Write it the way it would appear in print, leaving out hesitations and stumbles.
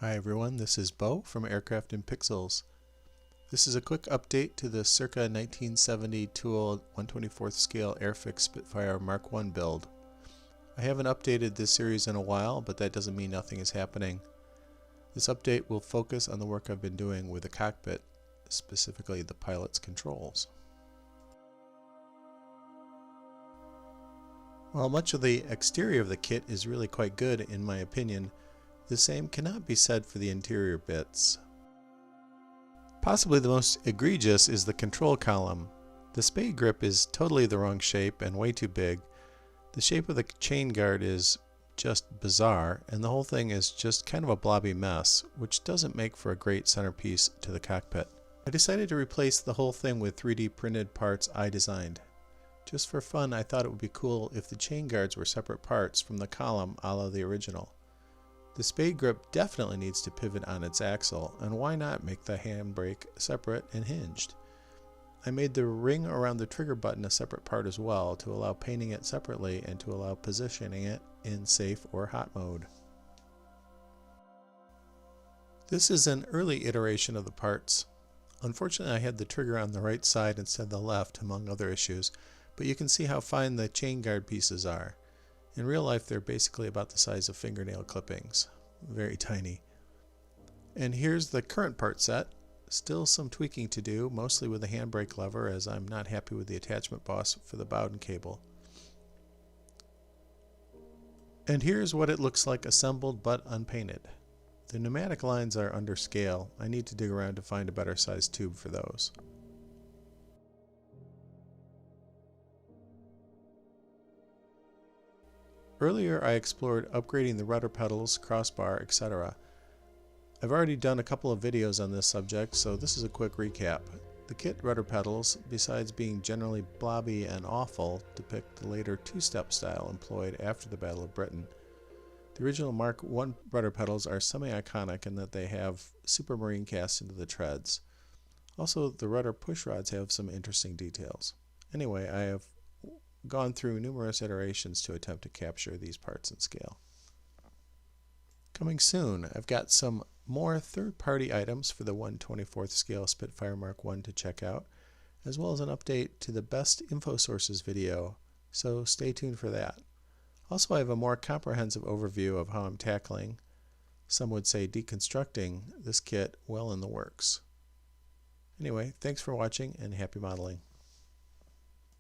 Hi everyone, this is Bo from Aircraft in Pixels. This is a quick update to the circa 1970 Tool 1/24th scale Airfix Spitfire Mk I build. I haven't updated this series in a while, but that doesn't mean nothing is happening. This update will focus on the work I've been doing with the cockpit, specifically the pilot's controls. While much of the exterior of the kit is really quite good in my opinion, the same cannot be said for the interior bits. Possibly the most egregious is the control column. The spade grip is totally the wrong shape and way too big. The shape of the chain guard is just bizarre, and the whole thing is just kind of a blobby mess, which doesn't make for a great centerpiece to the cockpit. I decided to replace the whole thing with 3D printed parts I designed. Just for fun, I thought it would be cool if the chain guards were separate parts from the column a la the original. The spade grip definitely needs to pivot on its axle, and why not make the handbrake separate and hinged? I made the ring around the trigger button a separate part as well to allow painting it separately and to allow positioning it in safe or hot mode. This is an early iteration of the parts. Unfortunately, I had the trigger on the right side instead of the left, among other issues, but you can see how fine the chain guard pieces are. In real life, they're basically about the size of fingernail clippings. Very tiny. And here's the current part set. Still some tweaking to do, mostly with the handbrake lever, as I'm not happy with the attachment boss for the Bowden cable. And here's what it looks like assembled but unpainted. The pneumatic lines are under scale. I need to dig around to find a better sized tube for those. Earlier I explored upgrading the rudder pedals, crossbar, etc. I've already done a couple of videos on this subject, so this is a quick recap. The kit rudder pedals, besides being generally blobby and awful, depict the later two-step style employed after the Battle of Britain. The original Mark I rudder pedals are semi-iconic in that they have supermarine cast into the treads. Also, the rudder push rods have some interesting details. Anyway, I have gone through numerous iterations to attempt to capture these parts in scale. Coming soon, I've got some more third-party items for the 1/24th scale Spitfire Mk I to check out, as well as an update to the best info sources video, so stay tuned for that. Also, I have a more comprehensive overview of how I'm tackling, some would say deconstructing, this kit well in the works. Anyway, thanks for watching and happy modeling.